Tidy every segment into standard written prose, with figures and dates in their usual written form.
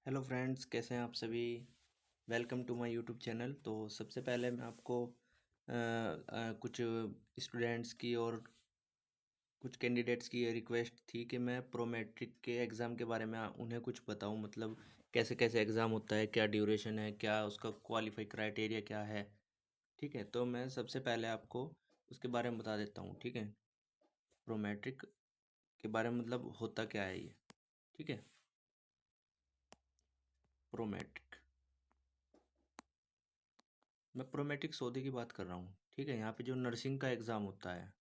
Hello friends, कैसे हैं आप सभी। Welcome to my YouTube channel. तो सबसे पहले मैं आपको कुछ स्टूडेंट्स की और कुछ कैंडिडेट्स की ये रिक्वेस्ट थी कि मैं प्रोमेट्रिक के एग्ज़ाम के बारे में उन्हें कुछ बताऊं, मतलब कैसे कैसे एग्ज़ाम होता है, क्या ड्यूरेशन है, क्या उसका क्वालिफाई क्राइटेरिया क्या है। ठीक है, तो मैं सबसे पहले आपको उसके बारे में बता देता हूँ। ठीक है, प्रोमेट्रिक के बारे में मतलब होता क्या है ये। ठीक है, प्रोमेट्रिक, मैं प्रोमेट्रिक सौदे की बात कर रहा हूँ। ठीक है, यहाँ पे जो नर्सिंग का एग्ज़ाम होता है,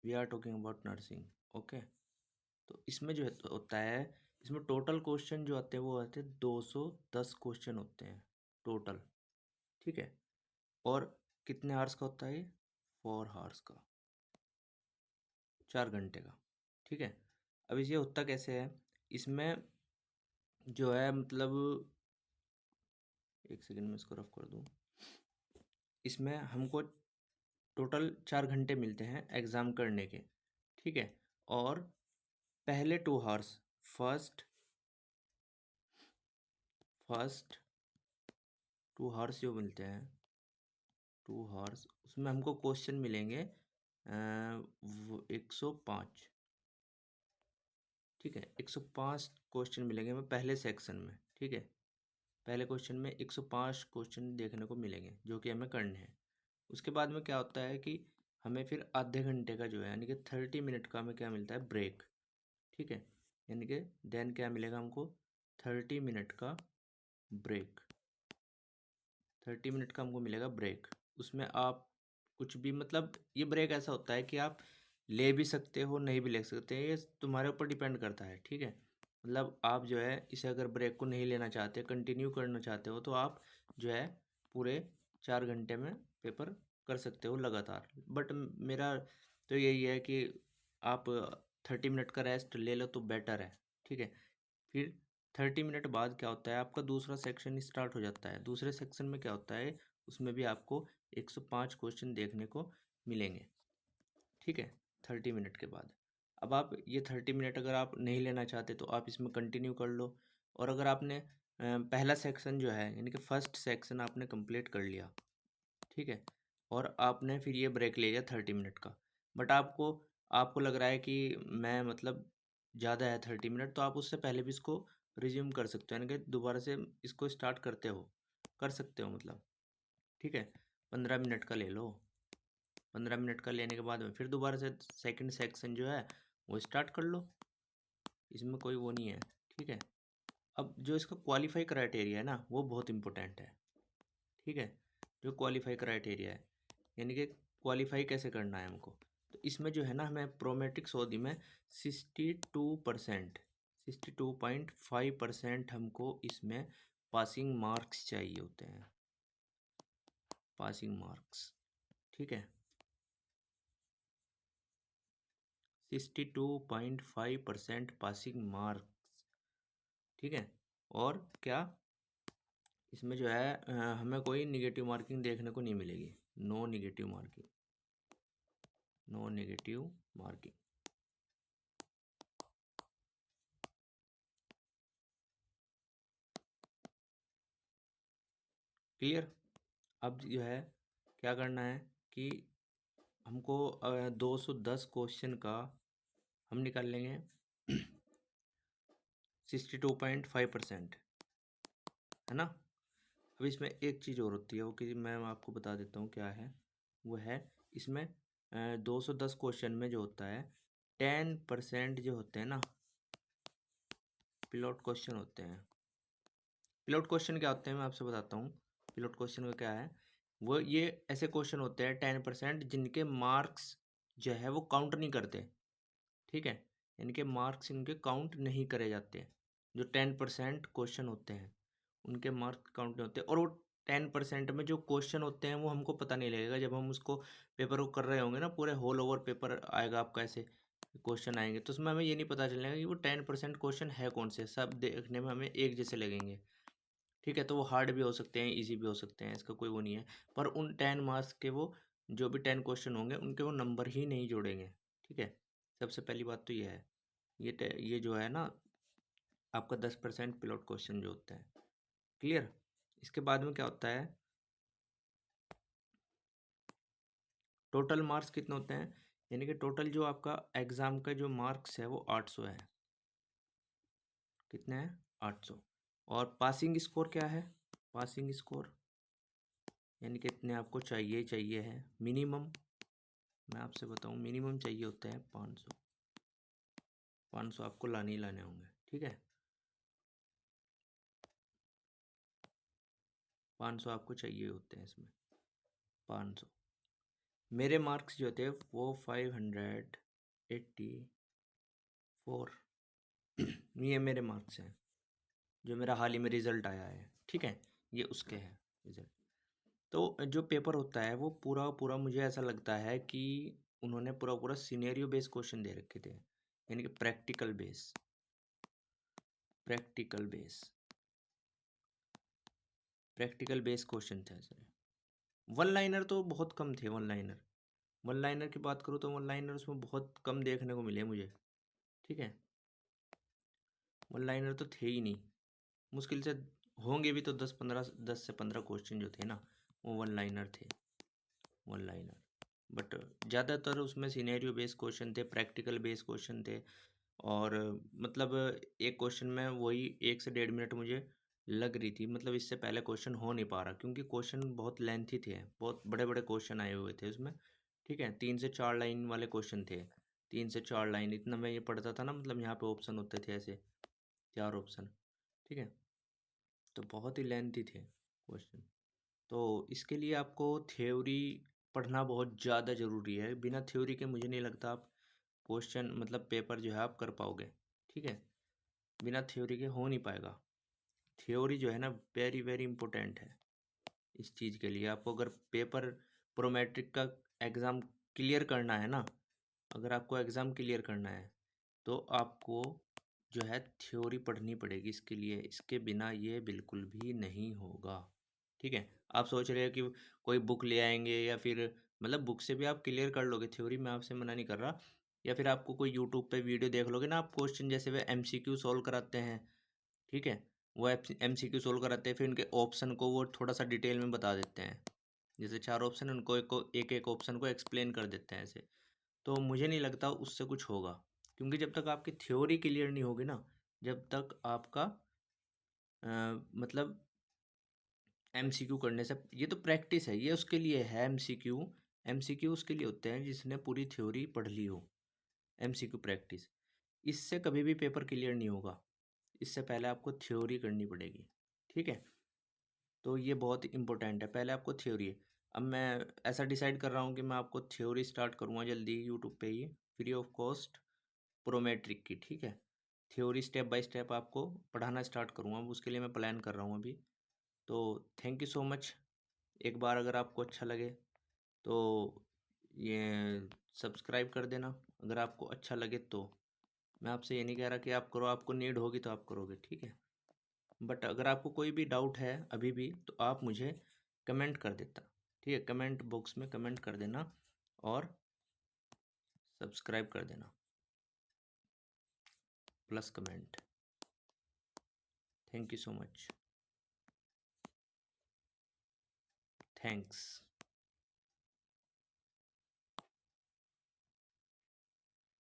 we are talking about nursing. Okay, तो इसमें जो होता है, इसमें टोटल क्वेश्चन जो आते हैं वो आते हैं 210 क्वेश्चन होते हैं टोटल। ठीक है, और कितने आवर्स का होता है ये? 4 आवर्स का, 4 घंटे का। ठीक है, अब ये होता कैसे है इसमें, जो है मतलब, एक सेकंड में इसको रफ कर दूँ। इसमें हमको टोटल 4 घंटे मिलते हैं एग्ज़ाम करने के। ठीक है, और पहले 2 आवर्स, फर्स्ट फर्स्ट 2 आवर्स जो मिलते हैं, 2 आवर्स उसमें हमको क्वेश्चन मिलेंगे 105। ठीक है, 105 क्वेश्चन मिलेंगे हमें पहले सेक्शन में। ठीक है, पहले क्वेश्चन में 105 क्वेश्चन देखने को मिलेंगे जो कि हमें करने हैं। उसके बाद में क्या होता है कि हमें फिर आधे घंटे का जो है, यानी कि 30 मिनट का हमें क्या मिलता है, ब्रेक। ठीक है, यानी कि देन क्या मिलेगा हमको, 30 मिनट का ब्रेक। 30 मिनट का हमको मिलेगा ब्रेक। उसमें आप कुछ भी, मतलब ये ब्रेक ऐसा होता है कि आप ले भी सकते हो, नहीं भी ले सकते, ये तुम्हारे ऊपर डिपेंड करता है। ठीक है, मतलब आप जो है इसे अगर ब्रेक को नहीं लेना चाहते, कंटिन्यू करना चाहते हो, तो आप जो है पूरे 4 घंटे में पेपर कर सकते हो लगातार। बट मेरा तो यही है कि आप 30 मिनट का रेस्ट ले लो तो बेटर है। ठीक है, फिर 30 मिनट बाद क्या होता है, आपका दूसरा सेक्शन स्टार्ट हो जाता है। दूसरे सेक्शन में क्या होता है, उसमें भी आपको 105 क्वेश्चन देखने को मिलेंगे। ठीक है, 30 मिनट के बाद अब आप ये 30 मिनट अगर आप नहीं लेना चाहते तो आप इसमें कंटिन्यू कर लो। और अगर आपने पहला सेक्शन जो है, यानी कि फर्स्ट सेक्शन आपने कंप्लीट कर लिया, ठीक है, और आपने फिर ये ब्रेक ले लिया 30 मिनट का, बट आपको आपको लग रहा है कि मैं मतलब ज़्यादा है 30 मिनट, तो आप उससे पहले भी इसको रिज्यूम कर सकते हो, यानी कि दोबारा से इसको स्टार्ट कर सकते हो मतलब। ठीक है, 15 मिनट का ले लो। 15 मिनट का लेने के बाद में फिर दोबारा से सेकंड सेक्शन जो है वो स्टार्ट कर लो, इसमें कोई वो नहीं है। ठीक है, अब जो इसका क्वालिफाई क्राइटेरिया है ना, वो बहुत इंपॉर्टेंट है। ठीक है, जो क्वालिफाई क्राइटेरिया है, यानी कि क्वालिफाई कैसे करना है हमको, तो इसमें जो है ना, हमें प्रोमेट्रिक सौदी में 62%, 62.5% हमको इसमें पासिंग मार्क्स चाहिए होते हैं, पासिंग मार्क्स। ठीक है, 62.5% पासिंग मार्क्स। ठीक है, और क्या इसमें जो है हमें कोई निगेटिव मार्किंग देखने को नहीं मिलेगी। No negative marking, no negative marking. Clear. अब जो है क्या करना है कि हमको 210 क्वेश्चन का हम निकाल लेंगे 62.5%, है ना। अब इसमें एक चीज़ और होती है, वो कि मैं आपको बता देता हूँ क्या है। वो है इसमें 210 क्वेश्चन में जो होता है 10% जो होते हैं ना, पिलॉट क्वेश्चन होते हैं। पिलॉट क्वेश्चन क्या होते हैं मैं आपसे बताता हूँ। पिलॉट क्वेश्चन का क्या है, वो ये ऐसे क्वेश्चन होते हैं 10% जिनके मार्क्स जो है वो काउंट नहीं करते। ठीक है, इनके मार्क्स इनके काउंट नहीं करे जाते। जो 10% क्वेश्चन होते हैं उनके मार्क्स काउंट नहीं होते, और वो 10% में जो क्वेश्चन होते हैं वो हमको पता नहीं लगेगा। जब हम उसको पेपर को कर रहे होंगे ना, पूरे होल ओवर पेपर आएगा आपका, ऐसे क्वेश्चन आएंगे, तो उसमें हमें ये नहीं पता चलेगा कि वो 10% क्वेश्चन है कौन से। सब देखने में हमें एक जैसे लगेंगे। ठीक है, तो वो हार्ड भी हो सकते हैं, इजी भी हो सकते हैं, इसका कोई वो नहीं है। पर उन 10 मार्क्स के वो जो भी 10 क्वेश्चन होंगे उनके वो नंबर ही नहीं जोड़ेंगे। ठीक है, सबसे पहली बात तो ये है। ये जो है ना, आपका 10% पिलॉट क्वेश्चन जो होता है। क्लियर? इसके बाद में क्या होता है, टोटल मार्क्स कितने होते हैं, यानी कि टोटल जो आपका एग्ज़ाम का जो मार्क्स है वो 800 है। कितने हैं? 800। और पासिंग स्कोर क्या है? पासिंग स्कोर यानी कितने आपको चाहिए चाहिए है मिनिमम, मैं आपसे बताऊं मिनिमम चाहिए होते हैं 500। 500 आपको लाने ही लाने होंगे, ठीक है। 500 आपको चाहिए होते हैं इसमें। 500 मेरे मार्क्स जो थे वो 584 ये मेरे मार्क्स हैं, जो मेरा हाल ही में रिज़ल्ट आया है, ठीक है। ये उसके हैं रिज़ल्ट। तो जो पेपर होता है वो पूरा पूरा मुझे ऐसा लगता है कि उन्होंने पूरा पूरा सिनेरियो बेस्ड क्वेश्चन दे रखे थे, यानी कि प्रैक्टिकल बेस क्वेश्चन थे सर। वन लाइनर तो बहुत कम थे। वन लाइनर की बात करूँ तो वन लाइनर उसमें बहुत कम देखने को मिले मुझे, ठीक है। वन लाइनर तो थे ही नहीं, मुश्किल से होंगे भी तो 10 से 15 क्वेश्चन जो थे ना वो वन लाइनर थे। वन लाइनर बट ज़्यादातर उसमें सिनेरियो बेस्ड क्वेश्चन थे, प्रैक्टिकल बेस्ड क्वेश्चन थे। और मतलब एक क्वेश्चन में वही 1 से 1.5 मिनट मुझे लग रही थी, मतलब इससे पहले क्वेश्चन हो नहीं पा रहा क्योंकि क्वेश्चन बहुत लेंथी थे, बहुत बड़े बड़े क्वेश्चन आए हुए थे उसमें, ठीक है। 3 से 4 लाइन वाले क्वेश्चन थे। 3 से 4 लाइन इतना मैं ये पढ़ता था ना, मतलब यहाँ पे ऑप्शन होते थे ऐसे 4 ऑप्शन, ठीक है। तो बहुत ही लेंथी थे क्वेश्चन। तो इसके लिए आपको थ्योरी पढ़ना बहुत ज़्यादा ज़रूरी है। बिना थ्योरी के मुझे नहीं लगता आप क्वेश्चन मतलब पेपर जो है आप कर पाओगे, ठीक है। बिना थ्योरी के हो नहीं पाएगा। थ्योरी जो है ना वेरी वेरी इंपॉर्टेंट है इस चीज़ के लिए। आपको अगर पेपर प्रोमेट्रिक का एग्ज़ाम क्लियर करना है ना, अगर आपको एग्ज़ाम क्लियर करना है तो आपको जो है थ्योरी पढ़नी पड़ेगी इसके लिए। इसके बिना ये बिल्कुल भी नहीं होगा, ठीक है। आप सोच रहे हो कि कोई बुक ले आएंगे या फिर मतलब बुक से भी आप क्लियर कर लोगे थ्योरी, मैं आपसे मना नहीं कर रहा। या फिर आपको कोई यूट्यूब पे वीडियो देख लोगे ना आप, क्वेश्चन जैसे वे एमसीक्यू सॉल्व कराते हैं, ठीक है। वो एमसीक्यू सॉल्व कराते हैं, फिर उनके ऑप्शन को वो थोड़ा सा डिटेल में बता देते हैं। जैसे 4 ऑप्शन उनको एक एक ऑप्शन को एक्सप्लेन कर देते हैं ऐसे। तो मुझे नहीं लगता उससे कुछ होगा, क्योंकि जब तक आपकी थ्योरी क्लियर नहीं होगी ना, जब तक आपका मतलब एमसीक्यू करने से, ये तो प्रैक्टिस है, ये उसके लिए है एमसीक्यू। एमसीक्यू उसके लिए होते हैं जिसने पूरी थ्योरी पढ़ ली हो। एमसीक्यू प्रैक्टिस, इससे कभी भी पेपर क्लियर नहीं होगा। इससे पहले आपको थ्योरी करनी पड़ेगी, ठीक है। तो ये बहुत इम्पोर्टेंट है, पहले आपको थ्योरी है। अब मैं ऐसा डिसाइड कर रहा हूँ कि मैं आपको थ्योरी स्टार्ट करूँगा जल्दी यूट्यूब पे ही, फ्री ऑफ कॉस्ट, प्रोमेट्रिक की, ठीक है। थ्योरी स्टेप बाय स्टेप आपको पढ़ाना स्टार्ट करूँगा, अब उसके लिए मैं प्लान कर रहा हूँ अभी। तो थैंक यू सो मच। एक बार अगर आपको अच्छा लगे तो ये सब्सक्राइब कर देना, अगर आपको अच्छा लगे तो। मैं आपसे ये नहीं कह रहा कि आप करो, आपको नीड होगी तो आप करोगे, ठीक है। बट अगर आपको कोई भी डाउट है अभी भी तो आप मुझे कमेंट कर देता, ठीक है। कमेंट बॉक्स में कमेंट कर देना और सब्सक्राइब कर देना plus comment. Thank you so much. Thanks.